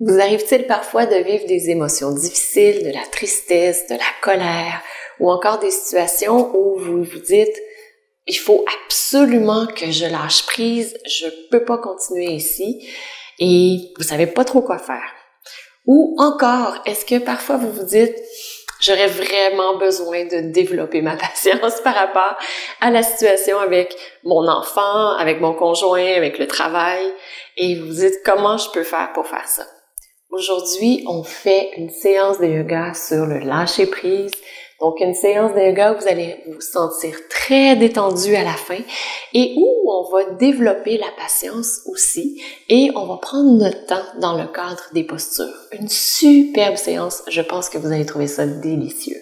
Vous arrive-t-il parfois de vivre des émotions difficiles, de la tristesse, de la colère, ou encore des situations où vous vous dites « il faut absolument que je lâche prise, je peux pas continuer ici » et vous savez pas trop quoi faire? Ou encore, est-ce que parfois vous vous dites « j'aurais vraiment besoin de développer ma patience par rapport à la situation avec mon enfant, avec mon conjoint, avec le travail » et vous vous dites « comment je peux faire pour faire ça ?» Aujourd'hui, on fait une séance de yoga sur le lâcher-prise. Donc, une séance de yoga où vous allez vous sentir très détendu à la fin et où on va développer la patience aussi et on va prendre notre temps dans le cadre des postures. Une superbe séance, je pense que vous allez trouver ça délicieux.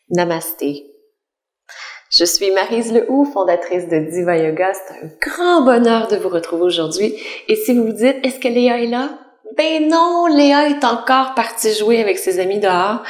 Namasté. Je suis Maryse Lehoux, fondatrice de Diva Yoga. C'est un grand bonheur de vous retrouver aujourd'hui. Et si vous vous dites, est-ce que Léa est là? Ben non, Léa est encore partie jouer avec ses amis dehors.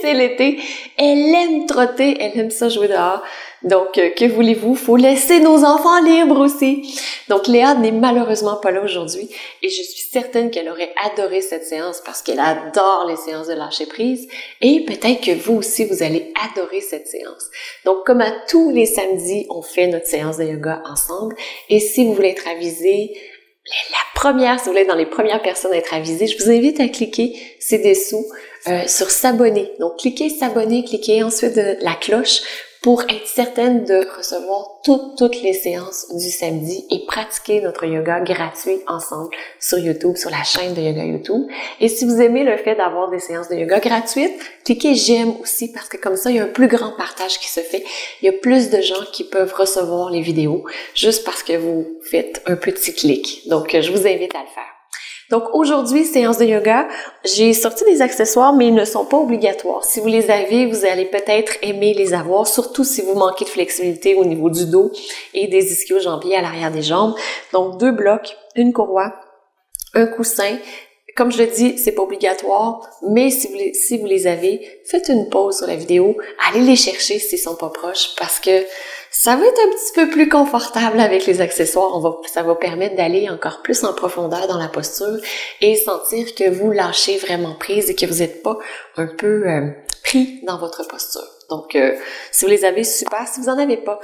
C'est l'été. Elle aime trotter, elle aime ça jouer dehors. Donc, que voulez-vous? Faut laisser nos enfants libres aussi. Donc, Léa n'est malheureusement pas là aujourd'hui et je suis certaine qu'elle aurait adoré cette séance parce qu'elle adore les séances de lâcher prise et peut-être que vous aussi, vous allez adorer cette séance. Donc, comme à tous les samedis, on fait notre séance de yoga ensemble et si vous voulez être avisé, si vous voulez être dans les premières personnes à être avisées, je vous invite à cliquer ci-dessous sur s'abonner. Donc, cliquez s'abonner, cliquez ensuite la cloche pour être certaine de recevoir toutes les séances du samedi et pratiquer notre yoga gratuit ensemble sur YouTube, sur la chaîne de Yoga YouTube. Et si vous aimez le fait d'avoir des séances de yoga gratuites, cliquez j'aime aussi parce que comme ça, il y a un plus grand partage qui se fait. Il y a plus de gens qui peuvent recevoir les vidéos juste parce que vous faites un petit clic. Donc, je vous invite à le faire. Donc aujourd'hui, séance de yoga, j'ai sorti des accessoires, mais ils ne sont pas obligatoires. Si vous les avez, vous allez peut-être aimer les avoir, surtout si vous manquez de flexibilité au niveau du dos et des ischio-jambiers à l'arrière des jambes. Donc 2 blocs, une courroie, un coussin. Comme je le dis, c'est pas obligatoire, mais si vous les avez, faites une pause sur la vidéo, allez les chercher s'ils sont pas proches parce que ça va être un petit peu plus confortable avec les accessoires. Ça va permettre d'aller encore plus en profondeur dans la posture et sentir que vous lâchez vraiment prise et que vous n'êtes pas un peu pris dans votre posture. Donc, si vous les avez, super. Si vous en avez pas,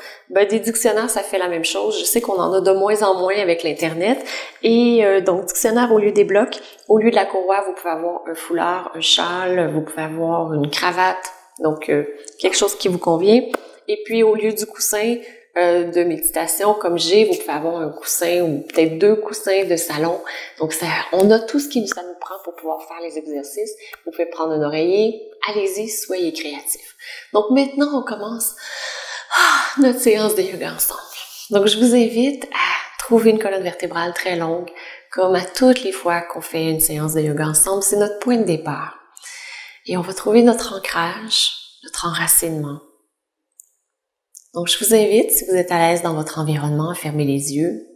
des dictionnaires, ça fait la même chose. Je sais qu'on en a de moins en moins avec l'Internet. Et donc, dictionnaire au lieu des blocs, au lieu de la courroie, vous pouvez avoir un foulard, un châle, vous pouvez avoir une cravate. Donc, quelque chose qui vous convient. Et puis, au lieu du coussin de méditation, comme vous pouvez avoir un coussin ou peut-être 2 coussins de salon. Donc, on a tout ce ça nous prend pour pouvoir faire les exercices. Vous pouvez prendre un oreiller. Allez-y, soyez créatifs. Donc, maintenant, on commence notre séance de yoga ensemble. Donc, je vous invite à trouver une colonne vertébrale très longue, comme à toutes les fois qu'on fait une séance de yoga ensemble. C'est notre point de départ. Et on va trouver notre ancrage, notre enracinement. Donc, je vous invite, si vous êtes à l'aise dans votre environnement, à fermer les yeux.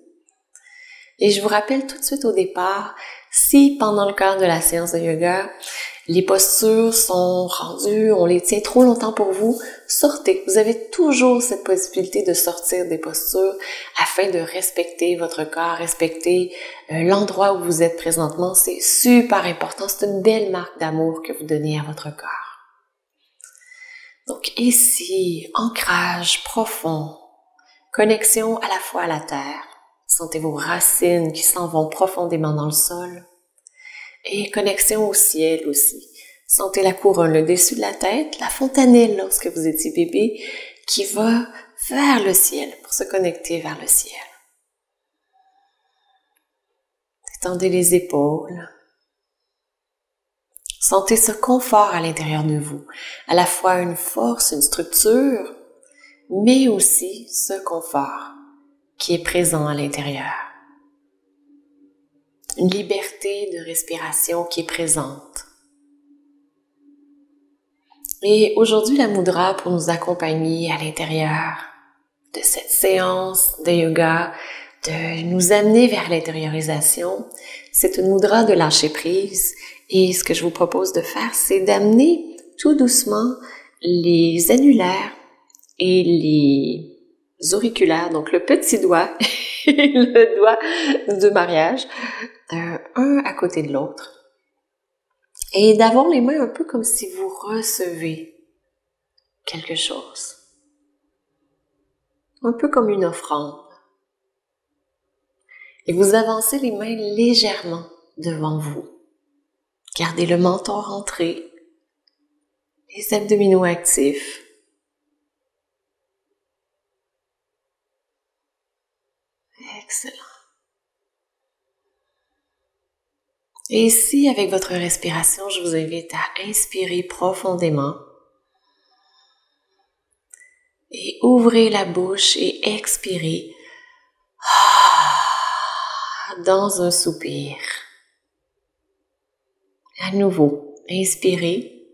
Et je vous rappelle tout de suite au départ, si pendant le cadre de la séance de yoga, les postures sont rendues, on les tient trop longtemps pour vous, sortez. Vous avez toujours cette possibilité de sortir des postures afin de respecter votre corps, respecter l'endroit où vous êtes présentement. C'est super important, c'est une belle marque d'amour que vous donnez à votre corps. Donc ici, ancrage profond, connexion à la fois à la terre. Sentez vos racines qui s'en vont profondément dans le sol. Et connexion au ciel aussi. Sentez la couronne, le dessus de la tête, la fontanelle lorsque vous étiez bébé, qui va vers le ciel, pour se connecter vers le ciel. Détendez les épaules. Sentez ce confort à l'intérieur de vous, à la fois une force, une structure, mais aussi ce confort qui est présent à l'intérieur. Une liberté de respiration qui est présente. Et aujourd'hui, la mudra pour nous accompagner à l'intérieur de cette séance de yoga, de nous amener vers l'intériorisation, c'est une mudra de lâcher prise. Et ce que je vous propose de faire, c'est d'amener tout doucement les annulaires et les auriculaires, donc le petit doigt et le doigt de mariage, un à côté de l'autre. Et d'avoir les mains un peu comme si vous recevez quelque chose. Un peu comme une offrande. Et vous avancez les mains légèrement devant vous. Gardez le menton rentré, les abdominaux actifs. Excellent. Et ici, avec votre respiration, je vous invite à inspirer profondément et ouvrez la bouche et expirez dans un soupir. À nouveau, inspirez.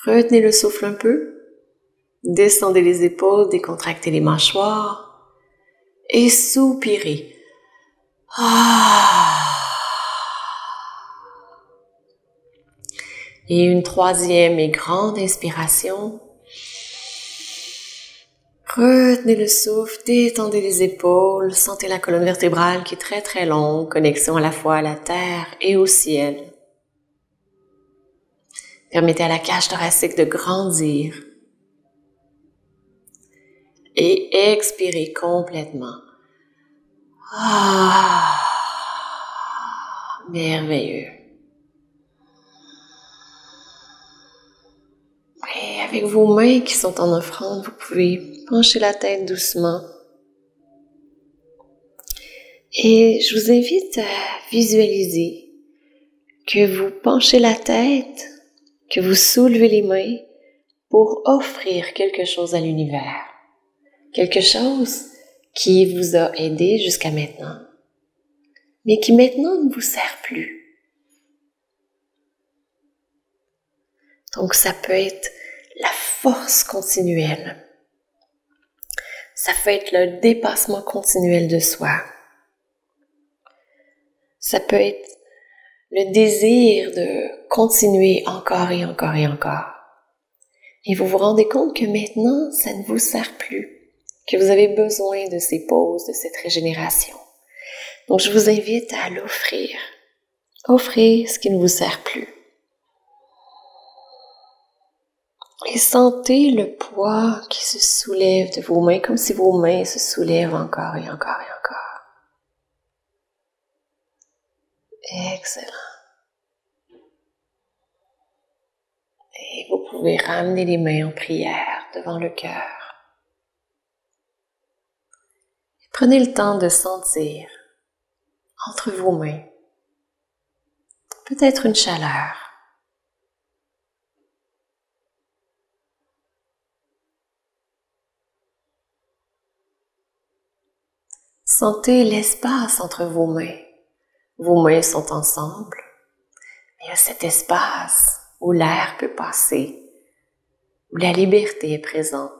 Retenez le souffle un peu. Descendez les épaules, décontractez les mâchoires et soupirez. Et une troisième et grande inspiration. Retenez le souffle, détendez les épaules, sentez la colonne vertébrale qui est très très longue, connexion à la fois à la terre et au ciel. Permettez à la cage thoracique de grandir. Et expirez complètement. Merveilleux. Et avec vos mains qui sont en offrande, vous pouvez pencher la tête doucement. Et je vous invite à visualiser que vous penchez la tête, que vous soulevez les mains pour offrir quelque chose à l'univers. Quelque chose qui vous a aidé jusqu'à maintenant, mais qui maintenant ne vous sert plus. Donc ça peut être la force continuelle. Ça peut être le dépassement continuel de soi. Ça peut être le désir de continuer encore et encore et encore. Et vous vous rendez compte que maintenant, ça ne vous sert plus, que vous avez besoin de ces pauses, de cette régénération. Donc je vous invite à l'offrir. Offrez ce qui ne vous sert plus. Et sentez le poids qui se soulève de vos mains, comme si vos mains se soulèvent encore et encore et encore. Excellent. Et vous pouvez ramener les mains en prière devant le cœur. Prenez le temps de sentir entre vos mains peut-être une chaleur. Sentez l'espace entre vos mains. Vos mains sont ensemble. Il y a cet espace où l'air peut passer, où la liberté est présente.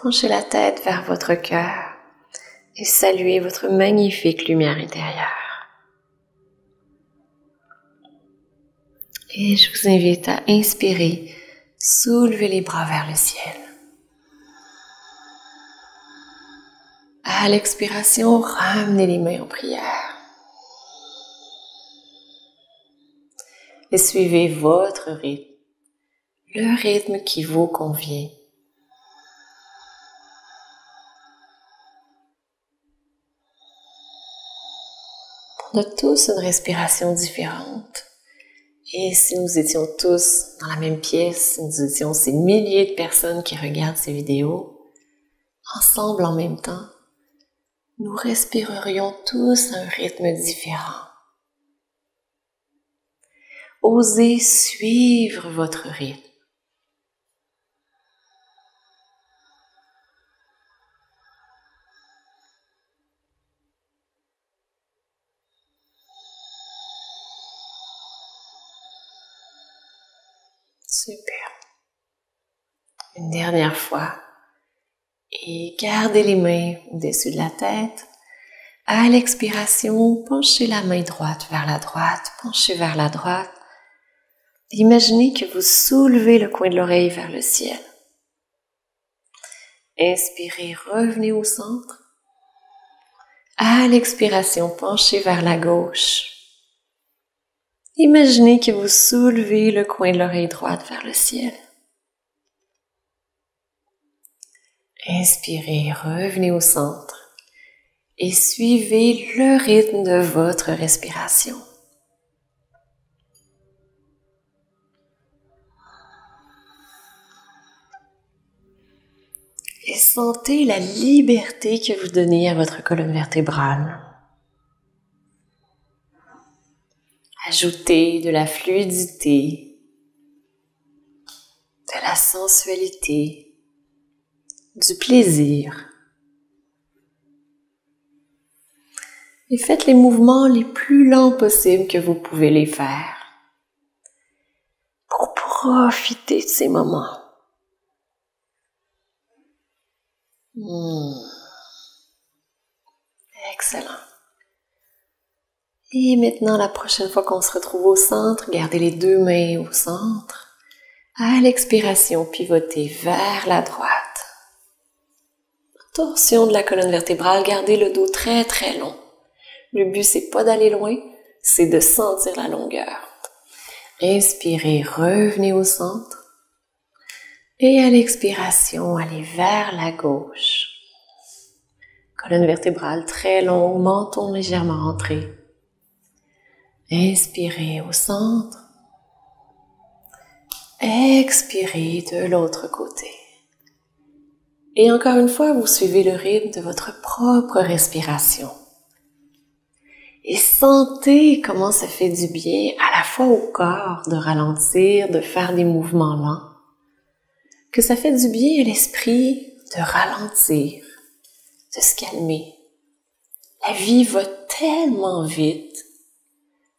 Penchez la tête vers votre cœur et saluez votre magnifique lumière intérieure. Et je vous invite à inspirer, soulevez les bras vers le ciel. À l'expiration, ramenez les mains en prière. Et suivez votre rythme, le rythme qui vous convient. On a tous une respiration différente. Et si nous étions tous dans la même pièce, si nous étions ces milliers de personnes qui regardent ces vidéos, ensemble en même temps, nous respirerions tous à un rythme différent. Osez suivre votre rythme. Super. Une dernière fois. Et gardez les mains au-dessus de la tête. À l'expiration, penchez la main droite vers la droite, penchez vers la droite. Imaginez que vous soulevez le coin de l'oreille vers le ciel. Inspirez, revenez au centre. À l'expiration, penchez vers la gauche. Imaginez que vous soulevez le coin de l'oreille droite vers le ciel. Inspirez, revenez au centre et suivez le rythme de votre respiration. Et sentez la liberté que vous donnez à votre colonne vertébrale. Ajoutez de la fluidité, de la sensualité, du plaisir. Et faites les mouvements les plus lents possibles que vous pouvez les faire pour profiter de ces moments. Excellent. Et maintenant, la prochaine fois qu'on se retrouve au centre, gardez les deux mains au centre. À l'expiration, pivotez vers la droite. Torsion de la colonne vertébrale, gardez le dos très très long. Le but, c'est pas d'aller loin, c'est de sentir la longueur. Inspirez, revenez au centre. Et à l'expiration, allez vers la gauche. Colonne vertébrale très longue, menton légèrement rentré. Inspirez au centre. Expirez de l'autre côté. Et encore une fois, vous suivez le rythme de votre propre respiration. Et sentez comment ça fait du bien à la fois au corps de ralentir, de faire des mouvements lents. Que ça fait du bien à l'esprit de ralentir, de se calmer. La vie va tellement vite.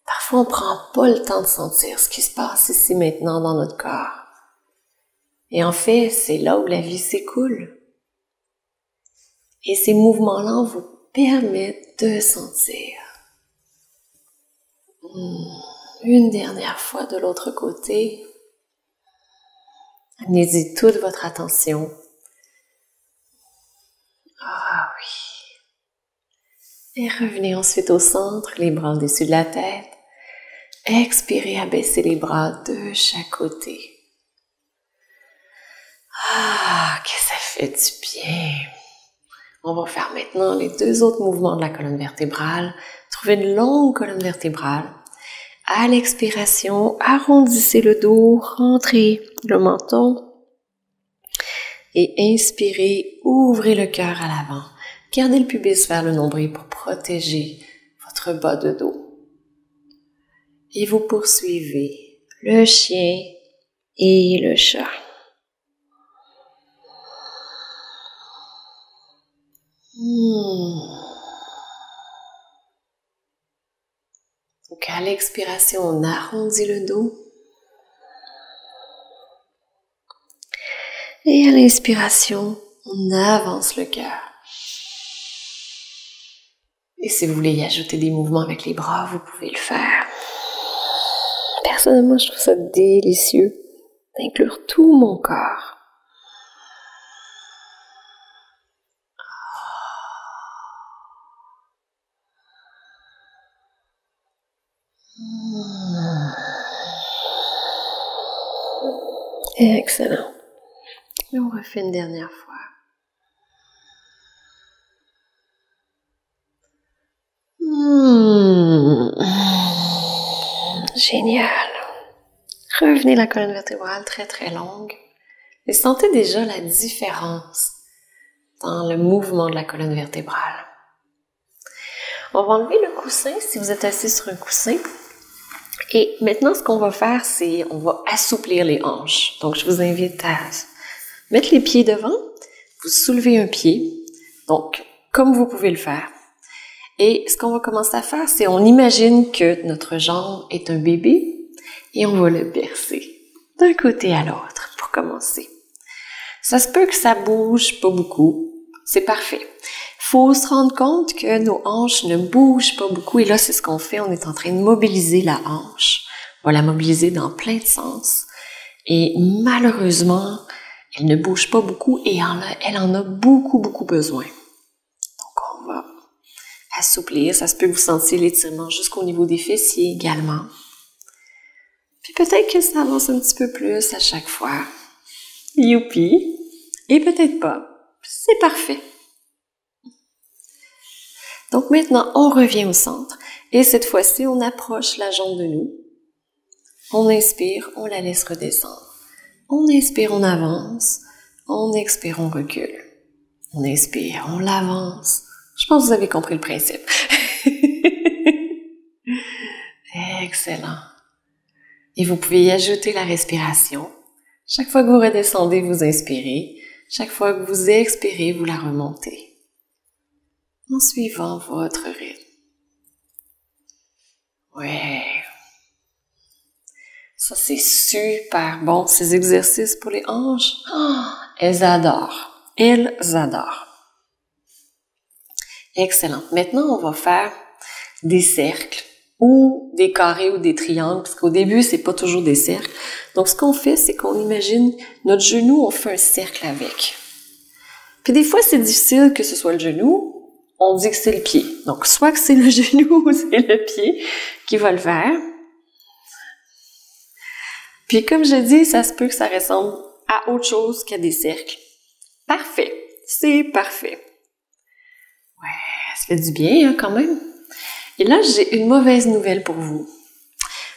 Parfois, on prend pas le temps de sentir ce qui se passe ici maintenant dans notre corps. Et en fait, c'est là où la vie s'écoule. Et ces mouvements-là vous permettent de sentir. Une dernière fois de l'autre côté. Amenez-y toute votre attention. Ah oui. Et revenez ensuite au centre, les bras au-dessus de la tête. Expirez à baisser les bras de chaque côté. Ah, que ça fait du bien. On va faire maintenant les deux autres mouvements de la colonne vertébrale. Trouvez une longue colonne vertébrale. À l'expiration, arrondissez le dos, rentrez le menton. Et inspirez, ouvrez le cœur à l'avant. Gardez le pubis vers le nombril pour protéger votre bas de dos. Et vous poursuivez le chien et le chat. Donc à l'expiration, on arrondit le dos. Et à l'inspiration, on avance le cœur. Et si vous voulez y ajouter des mouvements avec les bras, vous pouvez le faire. Personnellement, je trouve ça délicieux d'inclure tout mon corps. Excellent. Et on refait une dernière fois. Génial. Revenez la colonne vertébrale très très longue. Et sentez déjà la différence dans le mouvement de la colonne vertébrale. On va enlever le coussin si vous êtes assis sur un coussin. Et maintenant, ce qu'on va faire, c'est on va assouplir les hanches. Donc, je vous invite à mettre les pieds devant. Vous soulevez un pied. Donc, comme vous pouvez le faire. Et ce qu'on va commencer à faire, c'est on imagine que notre jambe est un bébé et on va le bercer d'un côté à l'autre pour commencer. Ça se peut que ça bouge pas beaucoup. C'est parfait. Faut se rendre compte que nos hanches ne bougent pas beaucoup. Et là, c'est ce qu'on fait. On est en train de mobiliser la hanche. On va la mobiliser dans plein de sens. Et malheureusement, elle ne bouge pas beaucoup et elle en a beaucoup, beaucoup besoin. Donc, on va assouplir. Ça se peut que vous sentiez l'étirement jusqu'au niveau des fessiers également. Puis peut-être que ça avance un petit peu plus à chaque fois. Youpi! Et peut-être pas. C'est parfait. Donc maintenant, on revient au centre. Et cette fois-ci, on approche la jambe de nous. On inspire, on la laisse redescendre. On inspire, on avance. On expire, on recule. On inspire, on l'avance. Je pense que vous avez compris le principe. Excellent. Et vous pouvez y ajouter la respiration. Chaque fois que vous redescendez, vous inspirez. Chaque fois que vous expirez, vous la remontez. En suivant votre rythme. Ouais. Ça, c'est super bon, ces exercices pour les hanches. Oh, elles adorent. Elles adorent. Excellent. Maintenant, on va faire des cercles ou des carrés ou des triangles, parce qu'au début, c'est pas toujours des cercles. Donc, ce qu'on fait, c'est qu'on imagine notre genou, on fait un cercle avec. Puis des fois, c'est difficile que ce soit le genou. On dit que c'est le pied. Donc, soit que c'est le genou ou c'est le pied qui va le faire. Puis comme je dis, ça se peut que ça ressemble à autre chose qu'à des cercles. Parfait. C'est parfait. Ouais, ça fait du bien hein, quand même. Et là, j'ai une mauvaise nouvelle pour vous.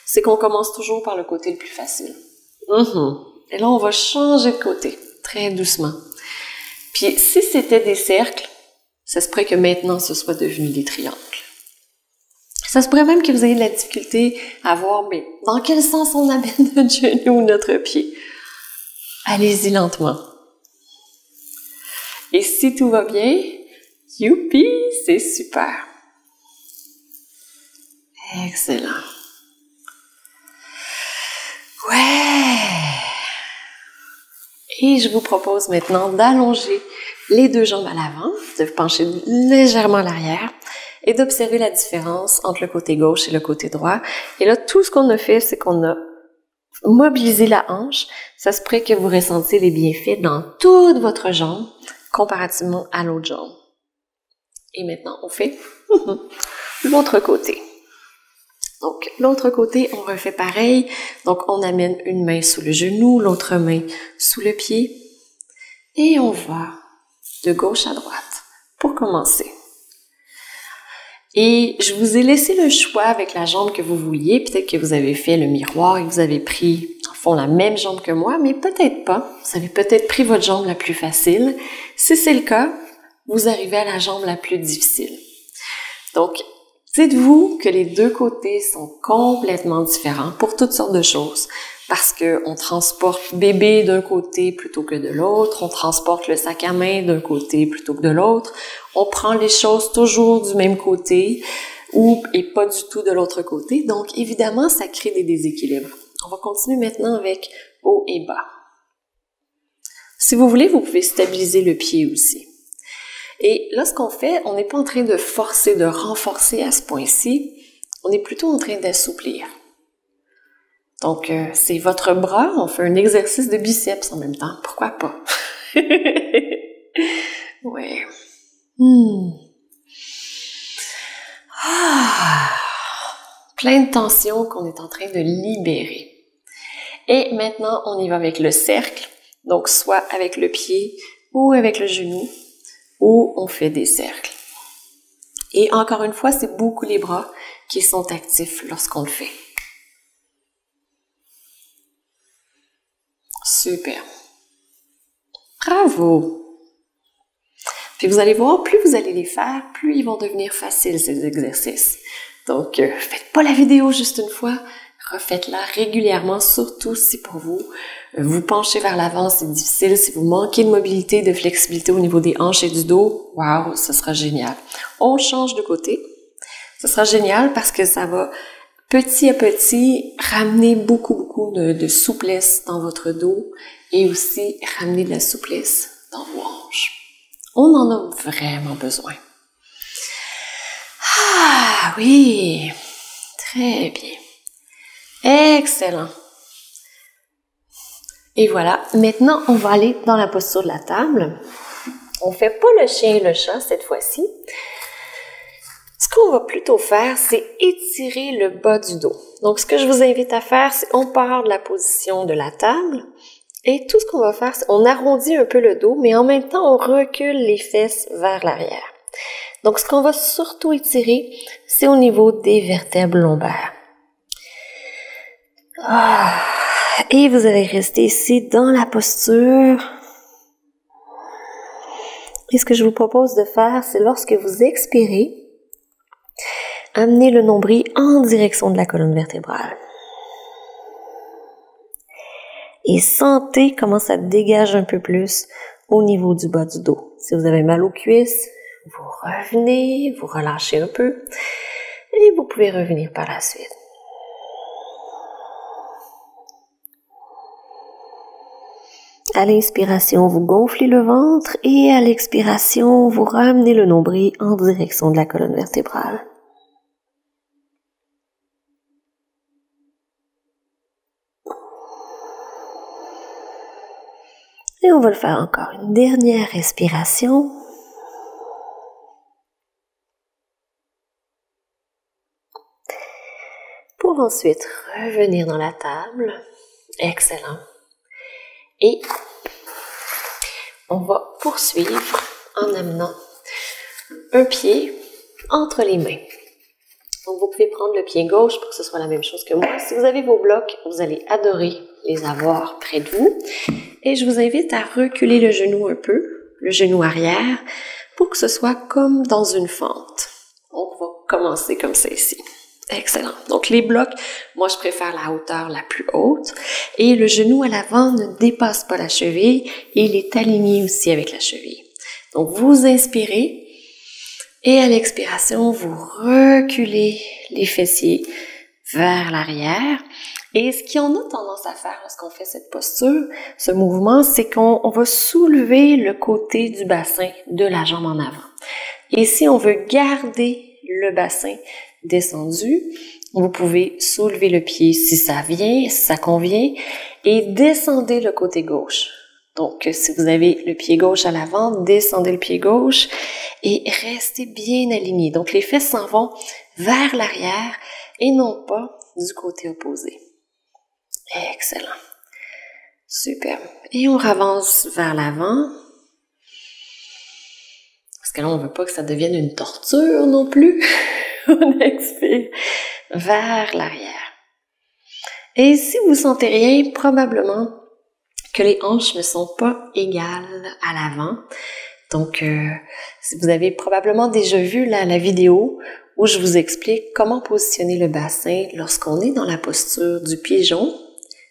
C'est qu'on commence toujours par le côté le plus facile. Et là, on va changer de côté, très doucement. Puis si c'était des cercles, ça se pourrait que maintenant, ce soit devenu des triangles. Ça se pourrait même que vous ayez de la difficulté à voir, mais dans quel sens on amène notre genou ou notre pied. Allez-y lentement. Et si tout va bien, youpi, c'est super. Excellent. Ouais. Et je vous propose maintenant d'allonger les deux jambes à l'avant, de vous pencher légèrement à l'arrière et d'observer la différence entre le côté gauche et le côté droit. Et là, tout ce qu'on a fait, c'est qu'on a mobilisé la hanche. Ça se pourrait que vous ressentiez les bienfaits dans toute votre jambe comparativement à l'autre jambe. Et maintenant, on fait l'autre côté. Donc, l'autre côté, on refait pareil. Donc, on amène une main sous le genou, l'autre main sous le pied. Et on va de gauche à droite pour commencer. Et je vous ai laissé le choix avec la jambe que vous vouliez. Peut-être que vous avez fait le miroir et que vous avez pris, en fond, la même jambe que moi, mais peut-être pas. Vous avez peut-être pris votre jambe la plus facile. Si c'est le cas, vous arrivez à la jambe la plus difficile. Donc, dites-vous que les deux côtés sont complètement différents pour toutes sortes de choses. Parce que on transporte bébé d'un côté plutôt que de l'autre, on transporte le sac à main d'un côté plutôt que de l'autre, on prend les choses toujours du même côté et pas du tout de l'autre côté. Donc, évidemment, ça crée des déséquilibres. On va continuer maintenant avec haut et bas. Si vous voulez, vous pouvez stabiliser le pied aussi. Et là, ce qu'on fait, on n'est pas en train de forcer, de renforcer à ce point-ci, on est plutôt en train d'assouplir. Donc, c'est votre bras, on fait un exercice de biceps en même temps, pourquoi pas? Ouais. Plein de tensions qu'on est en train de libérer. Et maintenant, on y va avec le cercle, donc soit avec le pied ou avec le genou, ou on fait des cercles. Et encore une fois, c'est beaucoup les bras qui sont actifs lorsqu'on le fait. Super. Bravo. Puis vous allez voir, plus vous allez les faire, plus ils vont devenir faciles, ces exercices. Donc, faites pas la vidéo juste une fois, refaites-la régulièrement, surtout si pour vous, vous penchez vers l'avant, c'est difficile. Si vous manquez de mobilité, de flexibilité au niveau des hanches et du dos, waouh, ça sera génial. On change de côté. Ça sera génial parce que ça va petit à petit ramener beaucoup de souplesse dans votre dos et aussi ramener de la souplesse dans vos hanches. On en a vraiment besoin. Ah oui, très bien. Excellent. Et voilà, maintenant on va aller dans la posture de la table. On ne fait pas le chien et le chat cette fois-ci. Ce qu'on va plutôt faire, c'est étirer le bas du dos. Donc ce que je vous invite à faire, c'est on part de la position de la table et tout ce qu'on va faire, c'est on arrondit un peu le dos, mais en même temps on recule les fesses vers l'arrière. Donc ce qu'on va surtout étirer, c'est au niveau des vertèbres lombaires. Et vous allez rester ici dans la posture. Et ce que je vous propose de faire, c'est lorsque vous expirez, amenez le nombril en direction de la colonne vertébrale. Et sentez comment ça dégage un peu plus au niveau du bas du dos. Si vous avez mal aux cuisses, vous revenez, vous relâchez un peu et vous pouvez revenir par la suite. À l'inspiration, vous gonflez le ventre et à l'expiration, vous ramenez le nombril en direction de la colonne vertébrale. Et on va le faire encore une dernière respiration. Pour ensuite revenir dans la table. Excellent. Et on va poursuivre en amenant un pied entre les mains. Donc vous pouvez prendre le pied gauche pour que ce soit la même chose que moi. Si vous avez vos blocs, vous allez adorer les avoir près de vous. Et je vous invite à reculer le genou un peu, le genou arrière, pour que ce soit comme dans une fente. On va commencer comme ça ici. Excellent. Donc les blocs, moi je préfère la hauteur la plus haute et le genou à l'avant ne dépasse pas la cheville et il est aligné aussi avec la cheville. Donc vous inspirez et à l'expiration, vous reculez les fessiers vers l'arrière. Et ce qu'on a tendance à faire lorsqu'on fait cette posture, ce mouvement, c'est qu'on va soulever le côté du bassin de la jambe en avant. Et si on veut garder le bassin descendu, vous pouvez soulever le pied si ça vient, si ça convient, et descendez le côté gauche. Donc, si vous avez le pied gauche à l'avant, descendez le pied gauche et restez bien aligné. Donc, les fesses s'en vont vers l'arrière et non pas du côté opposé. Excellent. Super. Et on avance vers l'avant. Parce que là, on ne veut pas que ça devienne une torture non plus. On expire vers l'arrière. Et si vous sentez rien, probablement que les hanches ne sont pas égales à l'avant. Donc, si vous avez probablement déjà vu la vidéo où je vous explique comment positionner le bassin lorsqu'on est dans la posture du pigeon,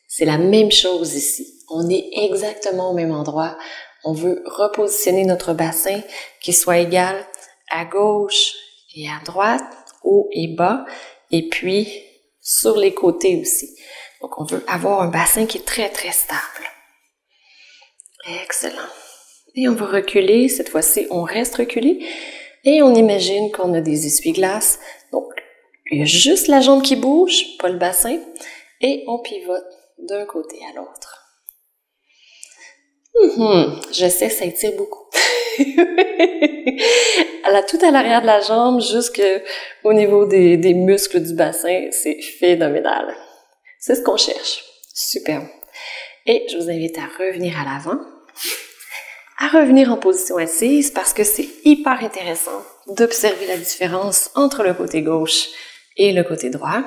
c'est la même chose ici. On est exactement au même endroit. On veut repositionner notre bassin qui soit égal à gauche et à droite, haut et bas, et puis sur les côtés aussi. Donc, on veut avoir un bassin qui est très, très stable. Excellent. Et on va reculer. Cette fois-ci, on reste reculé. Et on imagine qu'on a des essuie-glaces. Donc, il y a juste la jambe qui bouge, pas le bassin. Et on pivote d'un côté à l'autre. Je sais, ça étire beaucoup. Tout à l'arrière de la jambe, jusqu'au niveau des muscles du bassin, c'est phénoménal. C'est ce qu'on cherche. Super. Et je vous invite à revenir à l'avant, à revenir en position assise parce que c'est hyper intéressant d'observer la différence entre le côté gauche et le côté droit.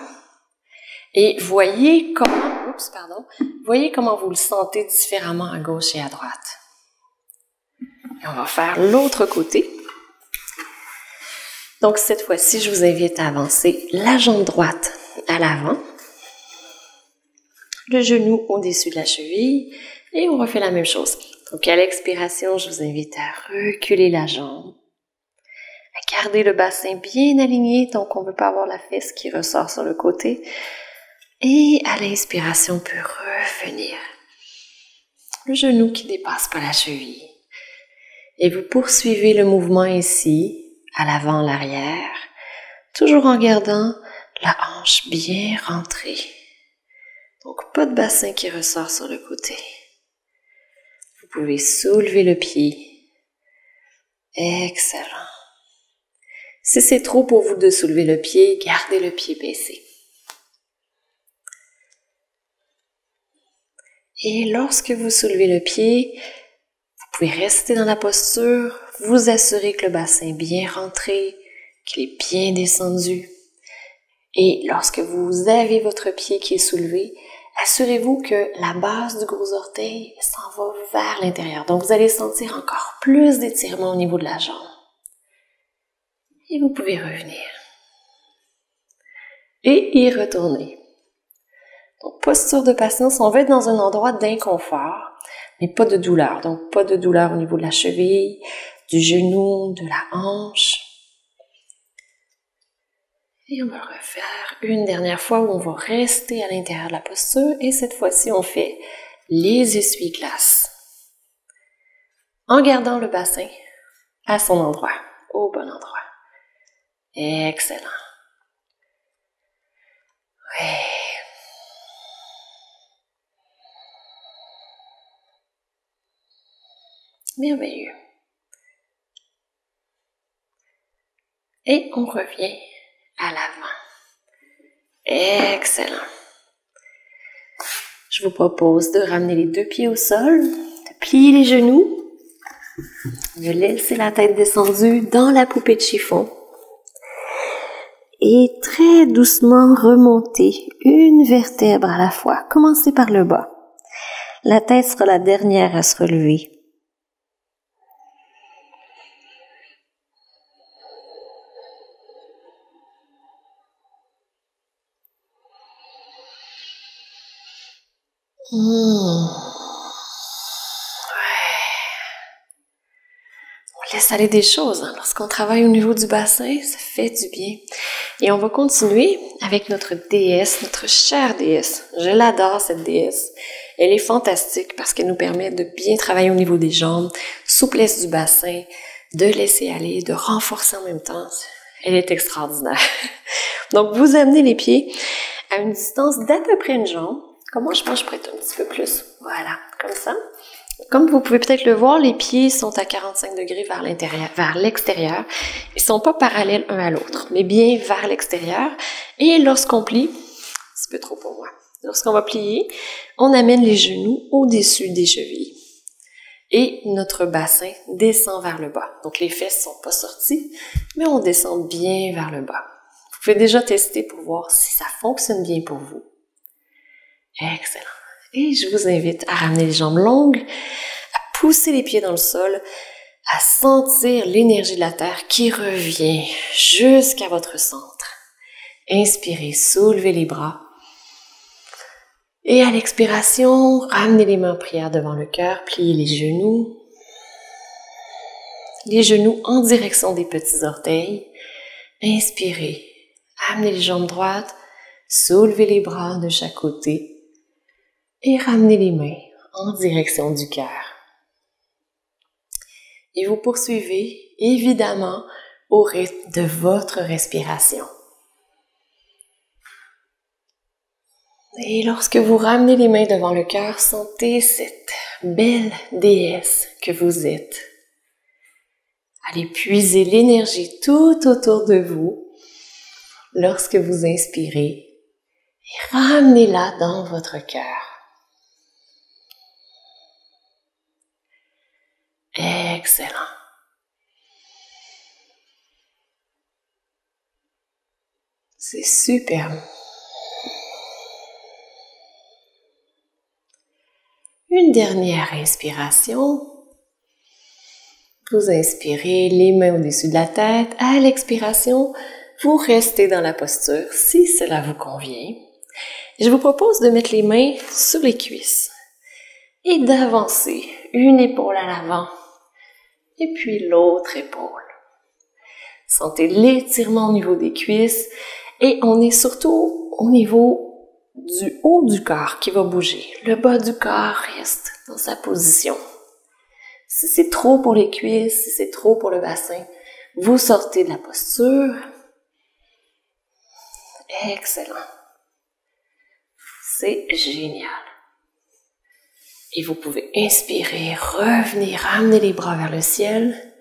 Et voyez comment vous le sentez différemment à gauche et à droite. Et on va faire l'autre côté. Donc cette fois-ci, je vous invite à avancer la jambe droite à l'avant, le genou au-dessus de la cheville, et on refait la même chose. Donc à l'expiration, je vous invite à reculer la jambe, à garder le bassin bien aligné, donc on ne veut pas avoir la fesse qui ressort sur le côté. Et à l'inspiration, on peut revenir. Le genou qui dépasse pas la cheville. Et vous poursuivez le mouvement ici, à l'avant, l'arrière, toujours en gardant la hanche bien rentrée. Donc, pas de bassin qui ressort sur le côté. Vous pouvez soulever le pied. Excellent. Si c'est trop pour vous de soulever le pied, gardez le pied baissé. Et lorsque vous soulevez le pied, vous pouvez rester dans la posture, vous assurer que le bassin est bien rentré, qu'il est bien descendu. Et lorsque vous avez votre pied qui est soulevé, assurez-vous que la base du gros orteil s'en va vers l'intérieur. Donc, vous allez sentir encore plus d'étirement au niveau de la jambe. Et vous pouvez revenir. Et y retourner. Donc, posture de patience, on va être dans un endroit d'inconfort, mais pas de douleur. Donc, pas de douleur au niveau de la cheville, du genou, de la hanche. Et on va le refaire une dernière fois où on va rester à l'intérieur de la posture. Et cette fois-ci, on fait les essuie-glaces. En gardant le bassin à son endroit, au bon endroit. Excellent. Ouais. Merveilleux. Et on revient à l'avant. Excellent. Je vous propose de ramener les deux pieds au sol, de plier les genoux, de laisser la tête descendue dans la poupée de chiffon et très doucement remonter une vertèbre à la fois. Commencez par le bas. La tête sera la dernière à se relever. On laisse aller des choses. Lorsqu'on travaille au niveau du bassin, ça fait du bien. Et on va continuer avec notre déesse, notre chère déesse. Je l'adore, cette déesse. Elle est fantastique parce qu'elle nous permet de bien travailler au niveau des jambes, souplesse du bassin, de laisser aller, de renforcer en même temps. Elle est extraordinaire. Donc, vous amenez les pieds à une distance d'à peu près une jambe. Comme moi, je pense que je prête un petit peu plus. Voilà, comme ça. Comme vous pouvez peut-être le voir, les pieds sont à 45 degrés vers l'intérieur, vers l'extérieur. Ils sont pas parallèles un à l'autre, mais bien vers l'extérieur. Et lorsqu'on plie, c'est un peu trop pour moi. Lorsqu'on va plier, on amène les genoux au-dessus des chevilles. Et notre bassin descend vers le bas. Donc les fesses sont pas sorties, mais on descend bien vers le bas. Vous pouvez déjà tester pour voir si ça fonctionne bien pour vous. Excellent. Et je vous invite à ramener les jambes longues, à pousser les pieds dans le sol, à sentir l'énergie de la terre qui revient jusqu'à votre centre. Inspirez, soulevez les bras. Et à l'expiration, ramenez les mains en prière devant le cœur, pliez les genoux en direction des petits orteils. Inspirez, amenez les jambes droites, soulevez les bras de chaque côté. Et ramenez les mains en direction du cœur. Et vous poursuivez, évidemment, au rythme de votre respiration. Et lorsque vous ramenez les mains devant le cœur, sentez cette belle déesse que vous êtes. Allez puiser l'énergie tout autour de vous lorsque vous inspirez et ramenez-la dans votre cœur. Excellent. C'est superbe. Une dernière inspiration. Vous inspirez les mains au-dessus de la tête. À l'expiration, vous restez dans la posture si cela vous convient. Je vous propose de mettre les mains sur les cuisses et d'avancer une épaule à l'avant et puis l'autre épaule. Sentez l'étirement au niveau des cuisses et on est surtout au niveau du haut du corps qui va bouger. Le bas du corps reste dans sa position. Si c'est trop pour les cuisses, si c'est trop pour le bassin, vous sortez de la posture. Excellent. C'est génial. Et vous pouvez inspirer, revenir, ramener les bras vers le ciel.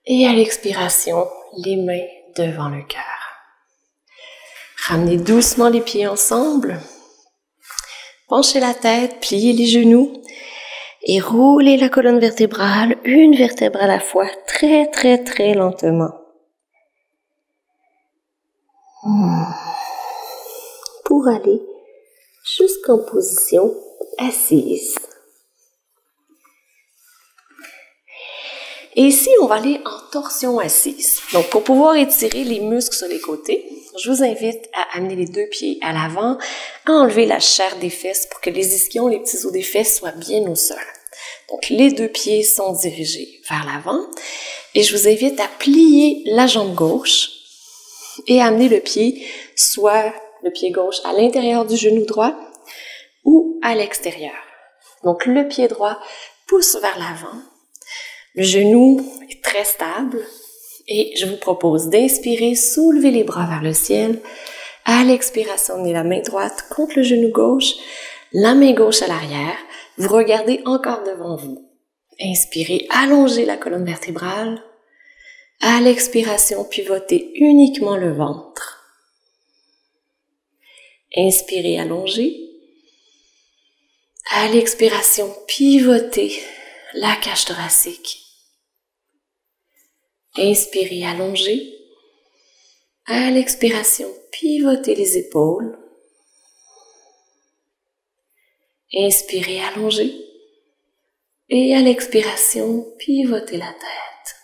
Et à l'expiration, les mains devant le cœur. Ramenez doucement les pieds ensemble. Penchez la tête, pliez les genoux. Et roulez la colonne vertébrale, une vertèbre à la fois, très très très lentement. Pour aller jusqu'en position assise. Et ici, on va aller en torsion assise. Donc, pour pouvoir étirer les muscles sur les côtés, je vous invite à amener les deux pieds à l'avant, à enlever la chair des fesses pour que les ischions, les petits os des fesses soient bien au sol. Donc, les deux pieds sont dirigés vers l'avant. Et je vous invite à plier la jambe gauche et à amener le pied, soit le pied gauche à l'intérieur du genou droit ou à l'extérieur. Donc, le pied droit pousse vers l'avant. Le genou est très stable et je vous propose d'inspirer, soulever les bras vers le ciel. À l'expiration, emmenez la main droite contre le genou gauche, la main gauche à l'arrière. Vous regardez encore devant vous. Inspirez, allongez la colonne vertébrale. À l'expiration, pivotez uniquement le ventre. Inspirez, allongez. À l'expiration, pivotez la cage thoracique. Inspirez, allongez. À l'expiration, pivotez les épaules. Inspirez, allongez. Et à l'expiration, pivotez la tête.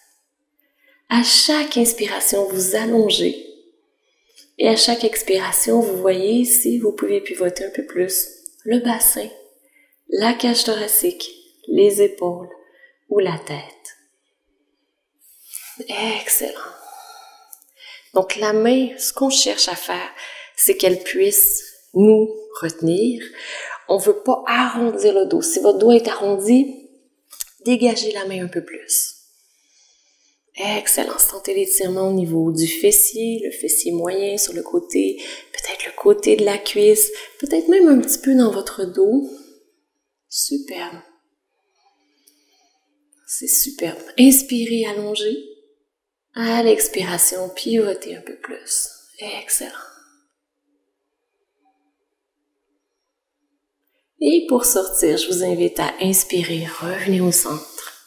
À chaque inspiration, vous allongez. Et à chaque expiration, vous voyez ici, vous pouvez pivoter un peu plus le bassin, la cage thoracique, les épaules ou la tête. Excellent. Donc la main, ce qu'on cherche à faire, c'est qu'elle puisse nous retenir. On ne veut pas arrondir le dos. Si votre dos est arrondi, dégagez la main un peu plus. Excellent. Sentez l'étirement au niveau du fessier, le fessier moyen sur le côté, peut-être le côté de la cuisse, peut-être même un petit peu dans votre dos. Superbe. C'est superbe. Inspirez, allongez. À l'expiration, pivotez un peu plus. Excellent. Et pour sortir, je vous invite à inspirer, revenez au centre.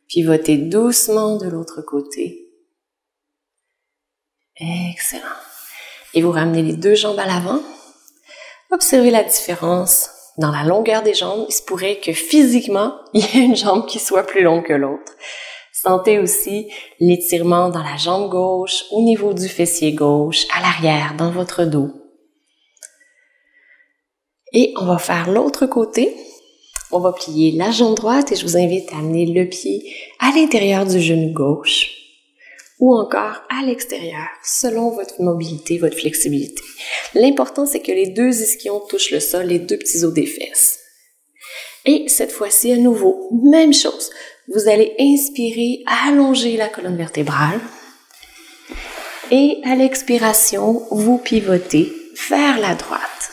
Pivotez doucement de l'autre côté. Excellent. Et vous ramenez les deux jambes à l'avant. Observez la différence dans la longueur des jambes. Il se pourrait que physiquement, il y ait une jambe qui soit plus longue que l'autre. Sentez aussi l'étirement dans la jambe gauche, au niveau du fessier gauche, à l'arrière, dans votre dos. Et on va faire l'autre côté. On va plier la jambe droite et je vous invite à amener le pied à l'intérieur du genou gauche ou encore à l'extérieur, selon votre mobilité, votre flexibilité. L'important, c'est que les deux ischions touchent le sol, les deux petits os des fesses. Et cette fois-ci, à nouveau, même chose. Vous allez inspirer, allonger la colonne vertébrale. Et à l'expiration, vous pivotez vers la droite.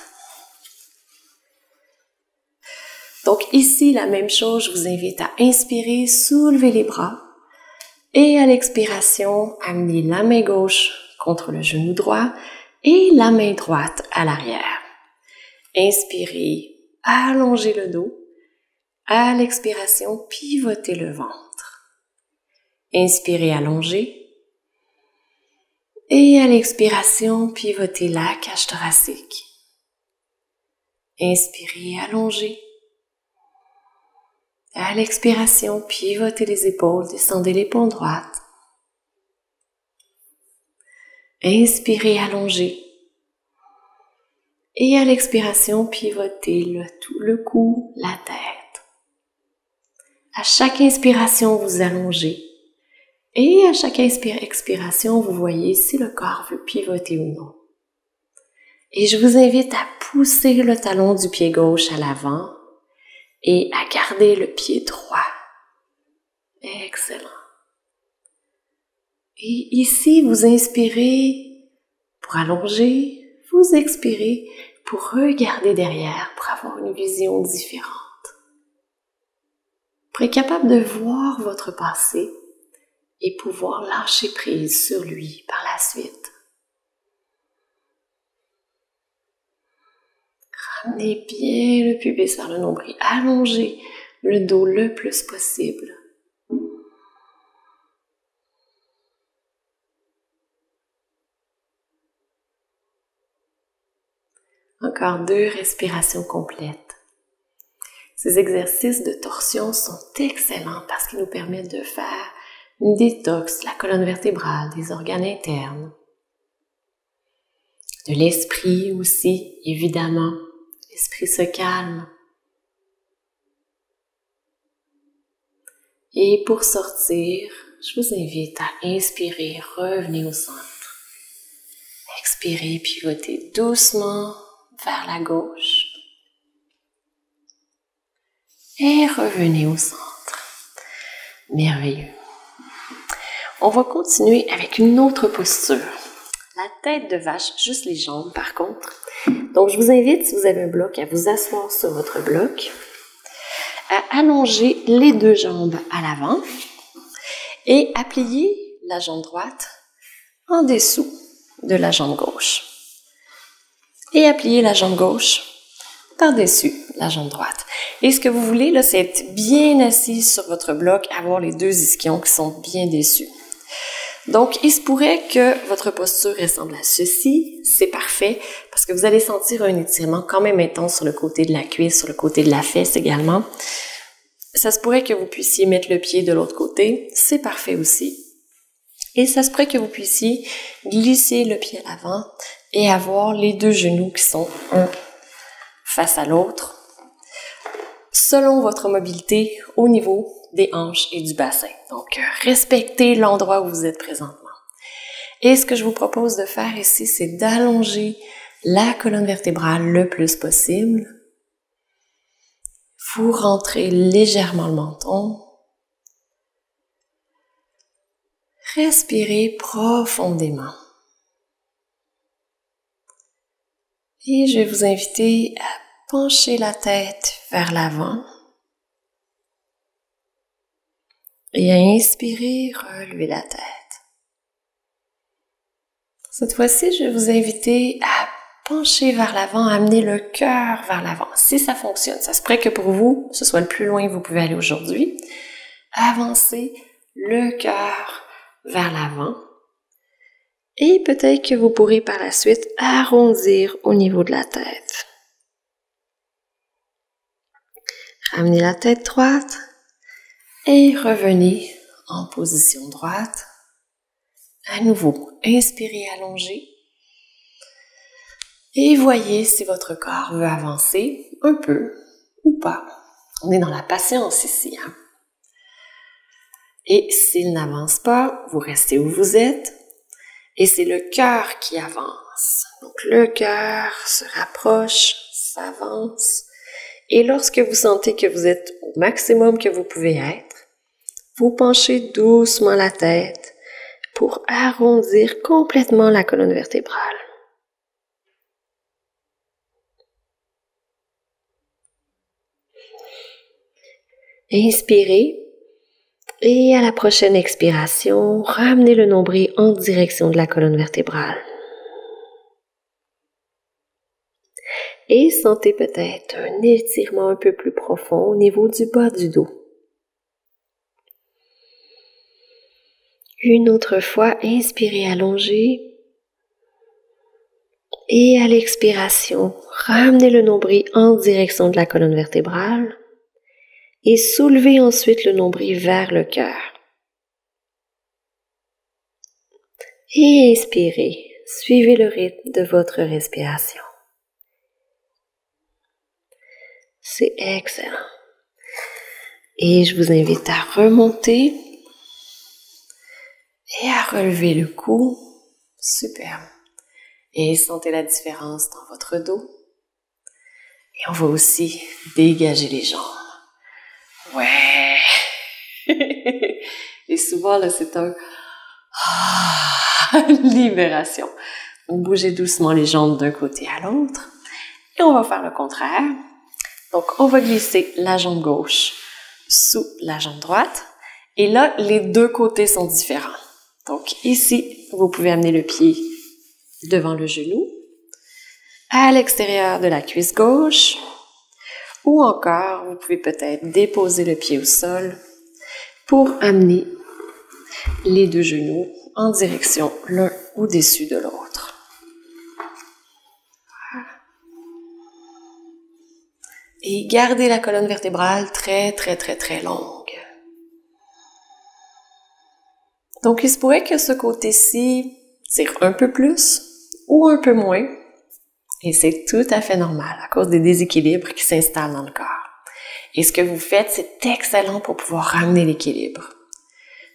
Donc ici, la même chose, je vous invite à inspirer, soulever les bras. Et à l'expiration, amenez la main gauche contre le genou droit et la main droite à l'arrière. Inspirez, allongez le dos. À l'expiration, pivotez le ventre. Inspirez, allongez. Et à l'expiration, pivotez la cage thoracique. Inspirez, allongez. À l'expiration, pivotez les épaules, descendez l'épaule droite. Inspirez, allongez. Et à l'expiration, pivotez le cou, la tête. À chaque inspiration, vous allongez. Et à chaque expiration, vous voyez si le corps veut pivoter ou non. Et je vous invite à pousser le talon du pied gauche à l'avant et à garder le pied droit. Excellent. Et ici, vous inspirez pour allonger, vous expirez pour regarder derrière, pour avoir une vision différente. Pour être capable de voir votre passé et pouvoir lâcher prise sur lui par la suite. Ramenez bien le pubis vers le nombril. Allongez le dos le plus possible. Encore 2 respirations complètes. Ces exercices de torsion sont excellents parce qu'ils nous permettent de faire une détox de la colonne vertébrale, des organes internes. De l'esprit aussi, évidemment. L'esprit se calme. Et pour sortir, je vous invite à inspirer, revenez au centre. Expirez, pivotez doucement vers la gauche. Et revenez au centre. Merveilleux. On va continuer avec une autre posture. La tête de vache, juste les jambes par contre. Donc je vous invite, si vous avez un bloc, à vous asseoir sur votre bloc, à allonger les 2 jambes à l'avant et à plier la jambe droite en dessous de la jambe gauche. Et à plier la jambe gauche par-dessus la jambe droite. Et ce que vous voulez, là, c'est être bien assis sur votre bloc, avoir les 2 ischions qui sont bien dessus. Donc, il se pourrait que votre posture ressemble à ceci. C'est parfait parce que vous allez sentir un étirement quand même intense sur le côté de la cuisse, sur le côté de la fesse également. Ça se pourrait que vous puissiez mettre le pied de l'autre côté. C'est parfait aussi. Et ça se pourrait que vous puissiez glisser le pied à l'avant et avoir les 2 genoux qui sont un face à l'autre, selon votre mobilité au niveau des hanches et du bassin. Donc, respectez l'endroit où vous êtes présentement. Et ce que je vous propose de faire ici, c'est d'allonger la colonne vertébrale le plus possible. Vous rentrez légèrement le menton. Respirez profondément. Et je vais vous inviter à pencher la tête vers l'avant. Et à inspirer, relevez la tête. Cette fois-ci, je vais vous inviter à pencher vers l'avant, amener le cœur vers l'avant. Si ça fonctionne, ça se pourrait que pour vous, ce soit le plus loin que vous pouvez aller aujourd'hui. Avancez le cœur vers l'avant. Et peut-être que vous pourrez par la suite arrondir au niveau de la tête. Ramenez la tête droite et revenez en position droite. À nouveau, inspirez, allongez. Et voyez si votre corps veut avancer un peu ou pas. On est dans la patience ici. Et s'il n'avance pas, vous restez où vous êtes. Et c'est le cœur qui avance. Donc le cœur se rapproche, s'avance. Et lorsque vous sentez que vous êtes au maximum que vous pouvez être, vous penchez doucement la tête pour arrondir complètement la colonne vertébrale. Inspirez et à la prochaine expiration, ramenez le nombril en direction de la colonne vertébrale. Et sentez peut-être un étirement un peu plus profond au niveau du bas du dos. Une autre fois, inspirez, allongez. Et à l'expiration, ramenez le nombril en direction de la colonne vertébrale. Et soulevez ensuite le nombril vers le cœur. Et inspirez, suivez le rythme de votre respiration. C'est excellent. Et je vous invite à remonter et à relever le cou. Superbe. Et sentez la différence dans votre dos. Et on va aussi dégager les jambes. Ouais! Et souvent, là, c'est un libération. Donc, bougez doucement les jambes d'un côté à l'autre. Et on va faire le contraire. Donc, on va glisser la jambe gauche sous la jambe droite. Et là, les deux côtés sont différents. Donc, ici, vous pouvez amener le pied devant le genou, à l'extérieur de la cuisse gauche, ou encore, vous pouvez peut-être déposer le pied au sol pour amener les deux genoux en direction l'un au-dessus de l'autre. Et gardez la colonne vertébrale très longue. Donc, il se pourrait que ce côté-ci tire un peu plus ou un peu moins. Et c'est tout à fait normal à cause des déséquilibres qui s'installent dans le corps. Et ce que vous faites, c'est excellent pour pouvoir ramener l'équilibre.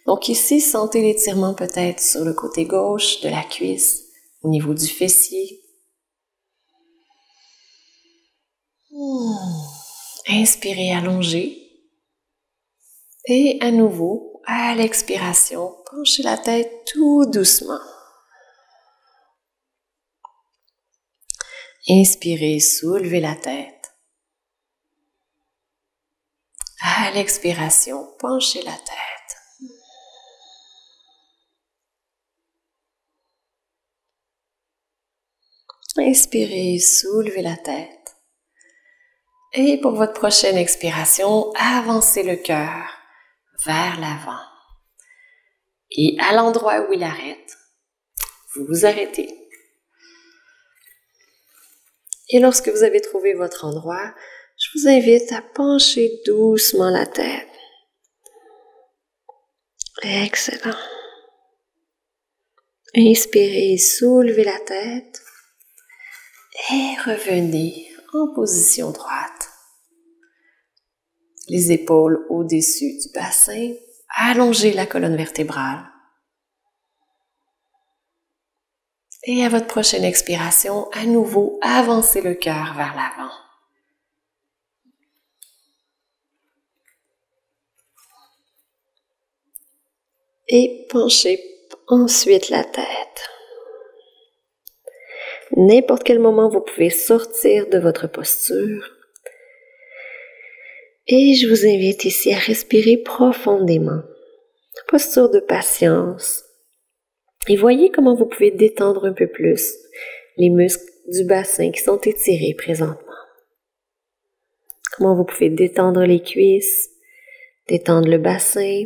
Donc ici, sentez l'étirement peut-être sur le côté gauche de la cuisse, au niveau du fessier. Inspirez, allongez. Et à nouveau, à l'expiration, penchez la tête tout doucement. Inspirez, soulevez la tête. À l'expiration, penchez la tête. Inspirez, soulevez la tête. Et pour votre prochaine expiration, avancez le cœur vers l'avant. Et à l'endroit où il arrête, vous vous arrêtez. Et lorsque vous avez trouvé votre endroit, je vous invite à pencher doucement la tête. Excellent. Inspirez, soulevez la tête et revenez en position droite. Les épaules au-dessus du bassin, allongez la colonne vertébrale. Et à votre prochaine expiration, à nouveau, avancez le cœur vers l'avant. Et penchez ensuite la tête. N'importe quel moment, vous pouvez sortir de votre posture. Et je vous invite ici à respirer profondément. Posture de patience. Et voyez comment vous pouvez détendre un peu plus les muscles du bassin qui sont étirés présentement. Comment vous pouvez détendre les cuisses, détendre le bassin,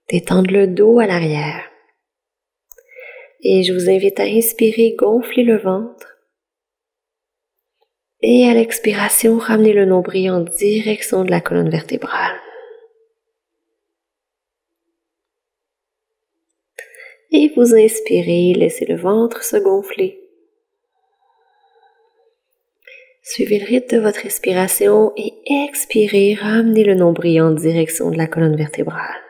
détendre le dos à l'arrière. Et je vous invite à inspirer, gonfler le ventre. Et à l'expiration, ramenez le nombril en direction de la colonne vertébrale. Et vous inspirez, laissez le ventre se gonfler. Suivez le rythme de votre respiration et expirez, ramenez le nombril en direction de la colonne vertébrale.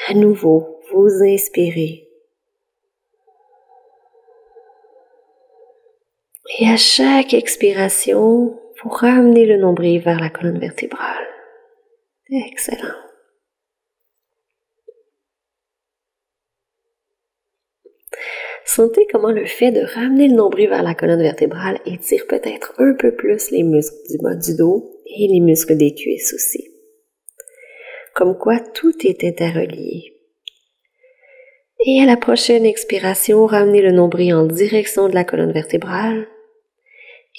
À nouveau, vous inspirez. Et à chaque expiration, vous ramenez le nombril vers la colonne vertébrale. Excellent. Sentez comment le fait de ramener le nombril vers la colonne vertébrale étire peut-être un peu plus les muscles du bas du dos et les muscles des cuisses aussi. Comme quoi tout est interrelié. Et à la prochaine expiration, ramenez le nombril en direction de la colonne vertébrale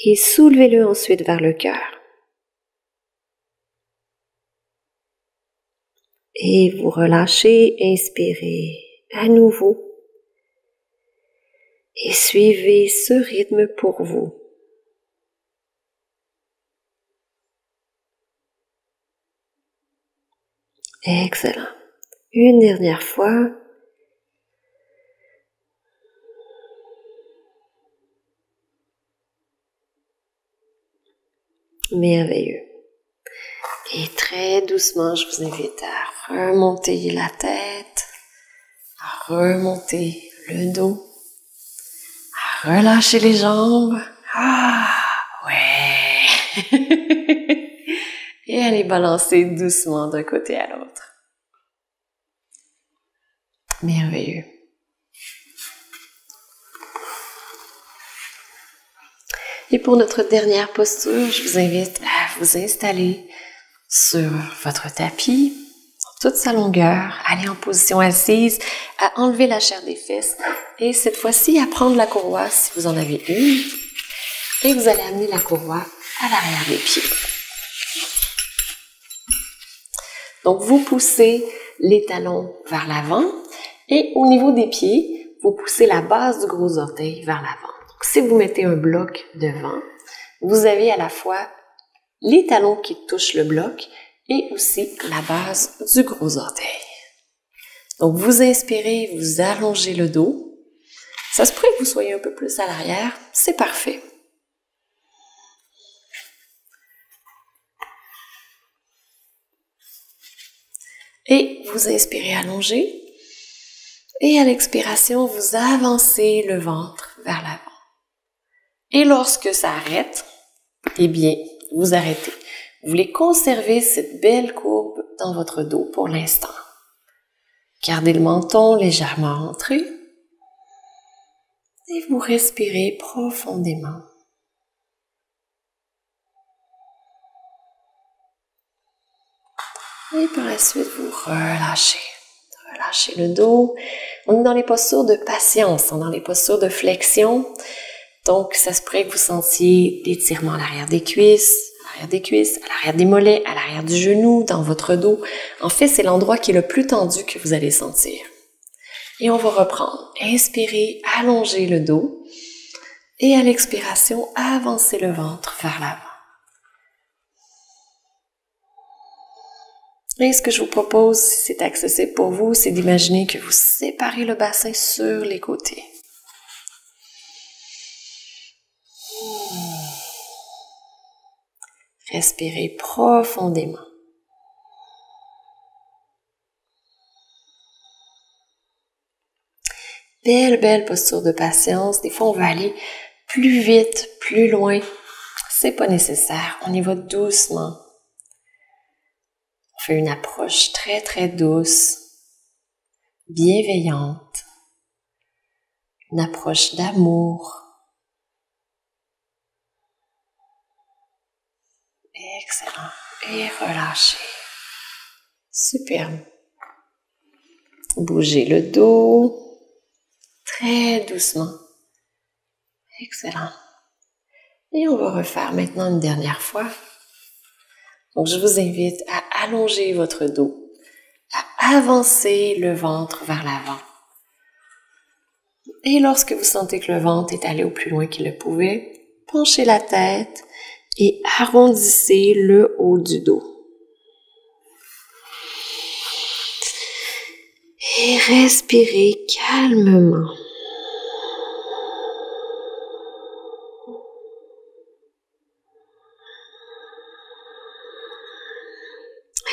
et soulevez-le ensuite vers le cœur. Et vous relâchez, inspirez à nouveau. Et suivez ce rythme pour vous. Excellent. Une dernière fois. Merveilleux. Et très doucement, je vous invite à remonter la tête, à remonter le dos, à relâcher les jambes. Ah, ouais. Et allez balancer doucement d'un côté à l'autre. Merveilleux. Et pour notre dernière posture, je vous invite à vous installer sur votre tapis, dans toute sa longueur, aller en position assise, à enlever la chair des fesses et cette fois-ci à prendre la courroie si vous en avez une et vous allez amener la courroie à l'arrière des pieds. Donc vous poussez les talons vers l'avant et au niveau des pieds, vous poussez la base du gros orteil vers l'avant. Donc si vous mettez un bloc devant, vous avez à la fois les talons qui touchent le bloc et aussi la base du gros orteil. Donc vous inspirez, vous allongez le dos. Ça se pourrait que vous soyez un peu plus à l'arrière, c'est parfait. Et vous inspirez allongé. Et à l'expiration, vous avancez le ventre vers l'avant. Et lorsque ça arrête, eh bien, vous arrêtez. Vous voulez conserver cette belle courbe dans votre dos pour l'instant. Gardez le menton légèrement rentré. Et vous respirez profondément. Et par la suite, vous relâchez. Relâchez le dos. On est dans les postures de patience, on est dans les postures de flexion. Donc, ça se pourrait que vous sentiez l'étirement à l'arrière des cuisses, à l'arrière des mollets, à l'arrière du genou, dans votre dos. En fait, c'est l'endroit qui est le plus tendu que vous allez sentir. Et on va reprendre. Inspirez, allongez le dos. Et à l'expiration, avancez le ventre vers l'avant. Et ce que je vous propose, si c'est accessible pour vous, c'est d'imaginer que vous séparez le bassin sur les côtés. Respirez profondément. Belle posture de patience. Des fois, on veut aller plus vite, plus loin. C'est pas nécessaire. On y va doucement. On fait une approche très douce, bienveillante, une approche d'amour. Excellent. Et relâchez. Superbe. Bougez le dos très doucement. Excellent. Et on va refaire maintenant une dernière fois. Donc, je vous invite à allonger votre dos, à avancer le ventre vers l'avant. Et lorsque vous sentez que le ventre est allé au plus loin qu'il le pouvait, penchez la tête et arrondissez le haut du dos. Et respirez calmement.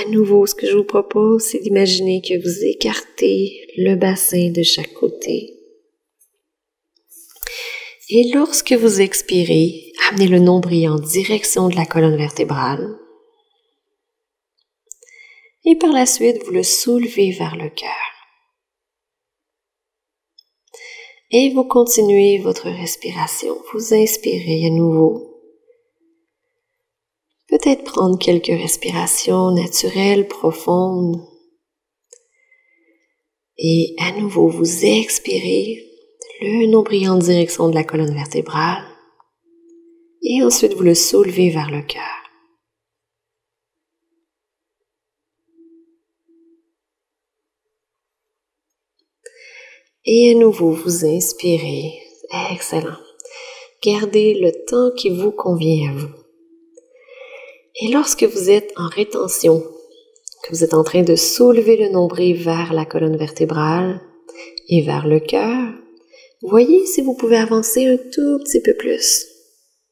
À nouveau, ce que je vous propose, c'est d'imaginer que vous écartez le bassin de chaque côté. Et lorsque vous expirez, amenez le nombril en direction de la colonne vertébrale. Et par la suite, vous le soulevez vers le cœur. Et vous continuez votre respiration. Vous inspirez à nouveau. Peut-être prendre quelques respirations naturelles, profondes. Et à nouveau, vous expirez le nombril en direction de la colonne vertébrale. Et ensuite, vous le soulevez vers le cœur. Et à nouveau, vous inspirez. Excellent. Gardez le temps qui vous convient à vous. Et lorsque vous êtes en rétention, que vous êtes en train de soulever le nombril vers la colonne vertébrale et vers le cœur, voyez si vous pouvez avancer un tout petit peu plus.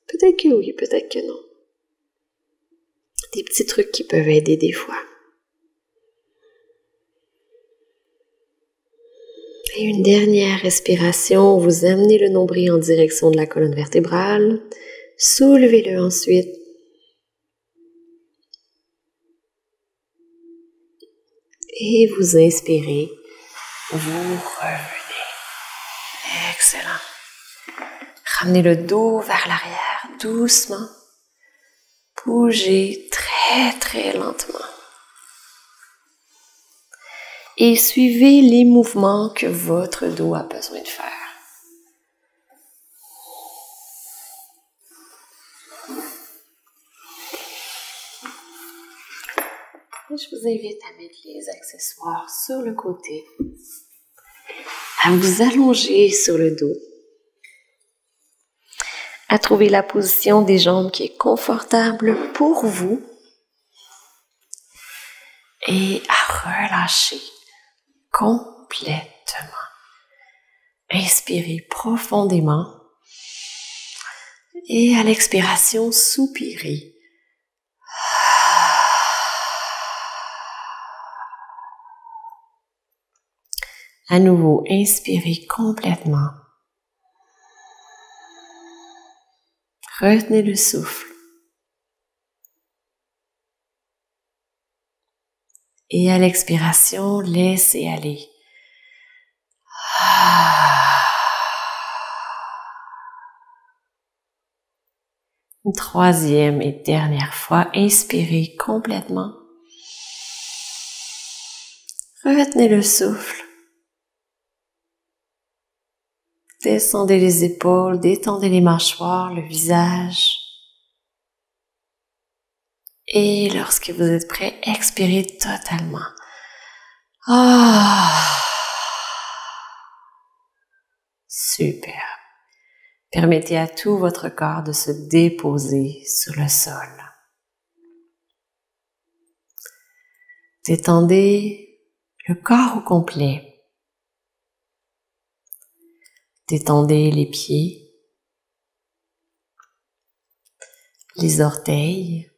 Peut-être que oui, peut-être que non. Des petits trucs qui peuvent aider des fois. Et une dernière respiration, vous amenez le nombril en direction de la colonne vertébrale, soulevez-le ensuite Et vous inspirez, vous revenez. Excellent. Ramenez le dos vers l'arrière, doucement. Bougez très, très lentement. Et suivez les mouvements que votre dos a besoin de faire. Et je vous invite à mettre les accessoires sur le côté, à vous allonger sur le dos, à trouver la position des jambes qui est confortable pour vous et à relâcher complètement. Inspirez profondément et à l'expiration, soupirez. À nouveau, inspirez complètement. Retenez le souffle. Et à l'expiration, laissez aller. Une troisième et dernière fois, inspirez complètement. Retenez le souffle. Descendez les épaules, détendez les mâchoires, le visage. Et lorsque vous êtes prêt, expirez totalement. Super. Permettez à tout votre corps de se déposer sur le sol. Détendez le corps au complet. Détendez les pieds, les orteils,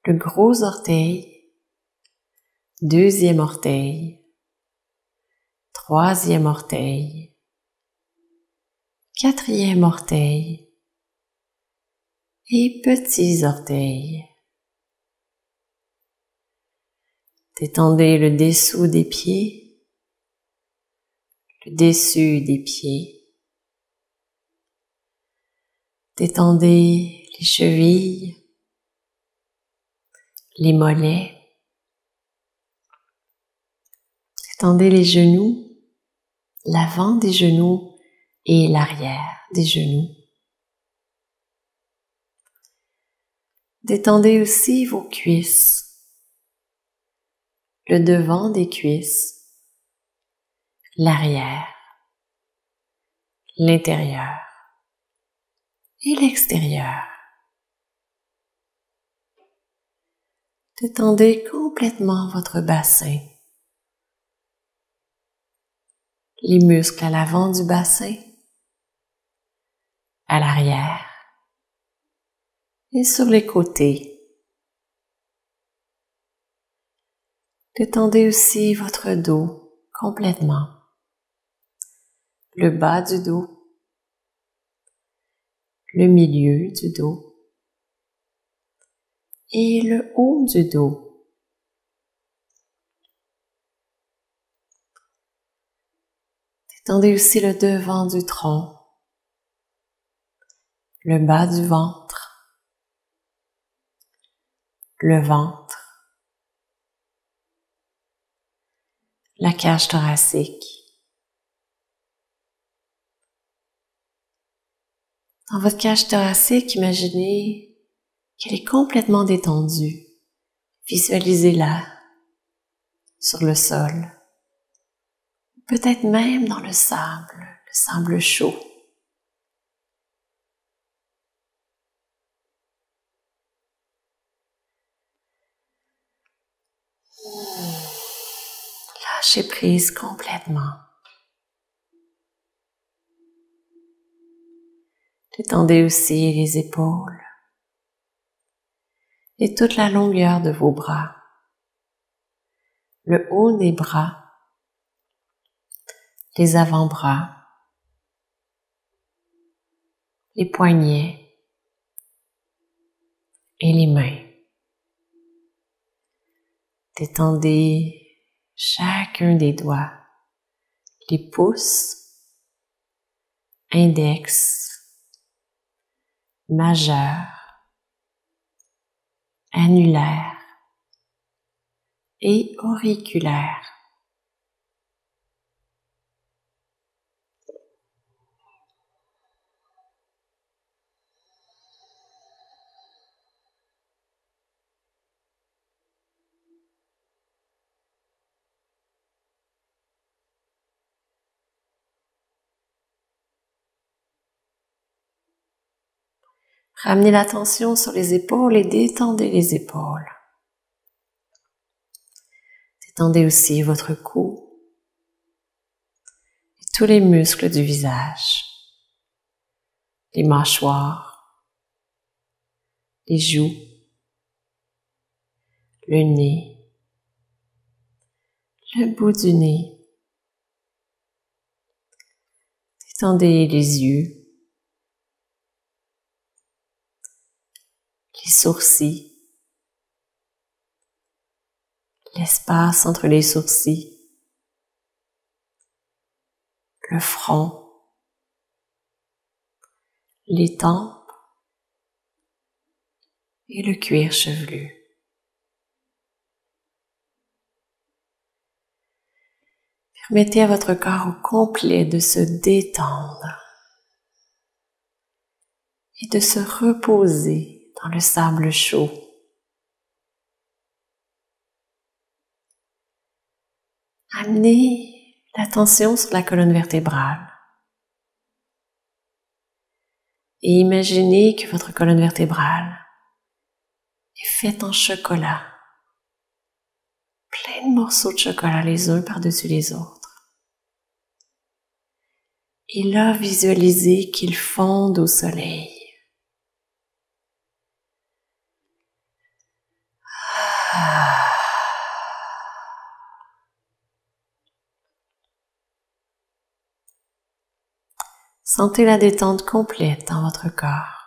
le gros orteil, deuxième orteil, troisième orteil, quatrième orteil et petits orteils. Détendez le dessous des pieds, le dessus des pieds. Détendez les chevilles, les mollets. Détendez les genoux, l'avant des genoux et l'arrière des genoux. Détendez aussi vos cuisses, le devant des cuisses, l'arrière, l'intérieur et l'extérieur. Détendez complètement votre bassin, les muscles à l'avant du bassin, à l'arrière et sur les côtés. Détendez aussi votre dos complètement, le bas du dos, le milieu du dos et le haut du dos. Détendez aussi le devant du tronc, le bas du ventre, le ventre, la cage thoracique. Dans votre cage thoracique, imaginez qu'elle est complètement détendue. Visualisez-la sur le sol, peut-être même dans le sable chaud. Lâchez prise complètement. Détendez aussi les épaules et toute la longueur de vos bras, le haut des bras, les avant-bras, les poignets et les mains. Détendez chacun des doigts, les pouces, index, majeur, annulaire et auriculaire. Ramenez l'attention sur les épaules et détendez les épaules. Détendez aussi votre cou et tous les muscles du visage, les mâchoires, les joues, le nez, le bout du nez. Détendez les yeux, les sourcils, l'espace entre les sourcils, le front, les tempes et le cuir chevelu. Permettez à votre corps au complet de se détendre et de se reposer dans le sable chaud. Amenez l'attention sur la colonne vertébrale et imaginez que votre colonne vertébrale est faite en chocolat. Plein de morceaux de chocolat les uns par-dessus les autres. Et là, visualisez qu'ils fondent au soleil. Sentez la détente complète dans votre corps.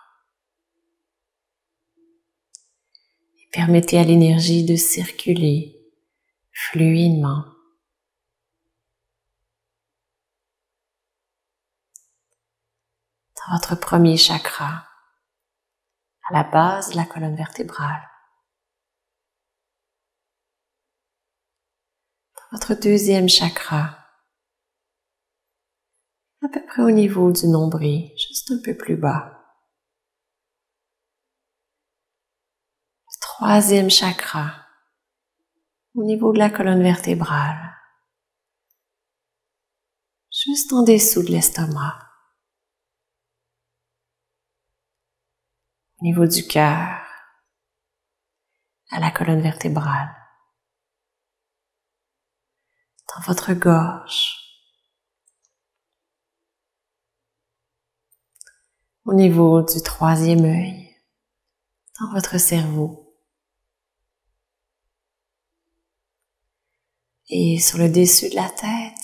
Et permettez à l'énergie de circuler fluidement. Dans votre premier chakra, à la base de la colonne vertébrale. Dans votre deuxième chakra, à peu près au niveau du nombril, juste un peu plus bas. Le troisième chakra, au niveau de la colonne vertébrale, juste en dessous de l'estomac. Au niveau du cœur, à la colonne vertébrale. Dans votre gorge. Au niveau du troisième œil, dans votre cerveau. Et sur le dessus de la tête,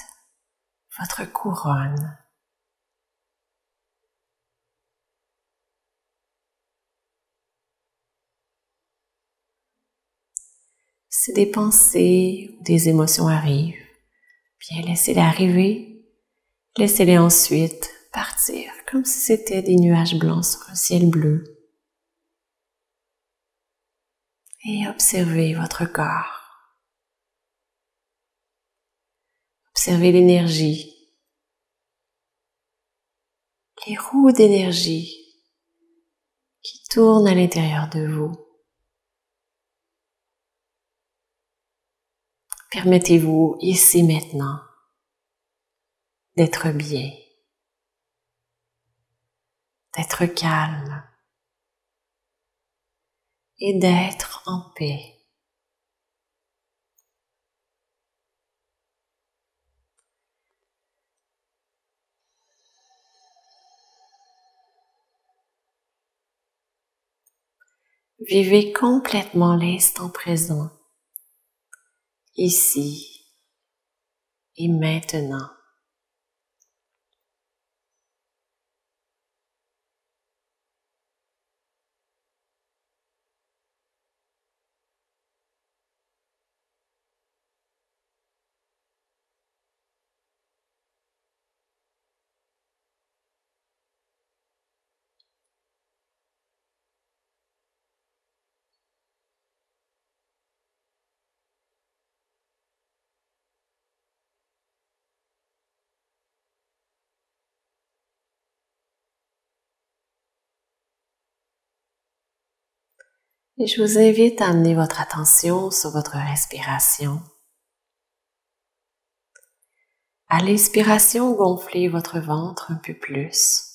votre couronne. Si des pensées ou des émotions arrivent, bien laissez-les arriver, laissez-les ensuite partir comme si c'était des nuages blancs sur un ciel bleu. Et observez votre corps. Observez l'énergie, les roues d'énergie qui tournent à l'intérieur de vous. Permettez-vous ici maintenant d'être bien, d'être calme et d'être en paix. Vivez complètement l'instant présent, ici et maintenant. Et je vous invite à amener votre attention sur votre respiration. À l'inspiration, gonflez votre ventre un peu plus.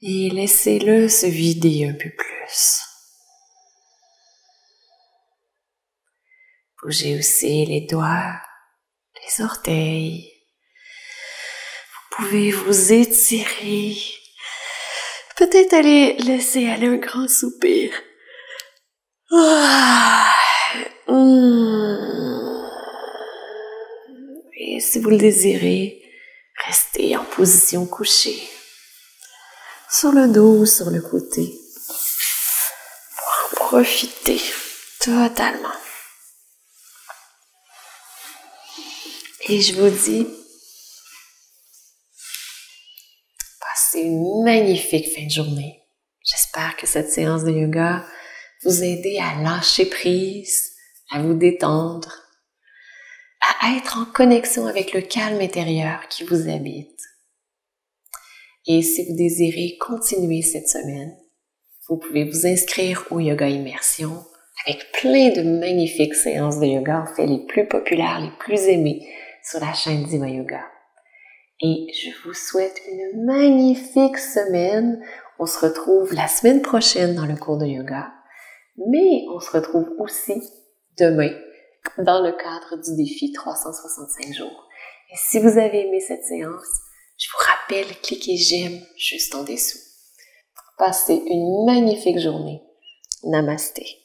Et laissez-le se vider un peu plus. Bougez aussi les doigts, les orteils. Vous pouvez vous étirer. Peut-être aller laisser aller un grand soupir. Et si vous le désirez, restez en position couchée, sur le dos ou sur le côté, pour en profiter totalement. Et je vous dis, passez une magnifique fin de journée. J'espère que cette séance de yoga vous a aidé à lâcher prise, à vous détendre, à être en connexion avec le calme intérieur qui vous habite. Et si vous désirez continuer cette semaine, vous pouvez vous inscrire au Yoga Immersion avec plein de magnifiques séances de yoga, en fait les plus populaires, les plus aimées sur la chaîne Diva Yoga. Et je vous souhaite une magnifique semaine. On se retrouve la semaine prochaine dans le cours de yoga, mais on se retrouve aussi demain dans le cadre du défi 365 jours. Et si vous avez aimé cette séance, je vous rappelle, cliquez j'aime juste en dessous. Passez une magnifique journée. Namasté.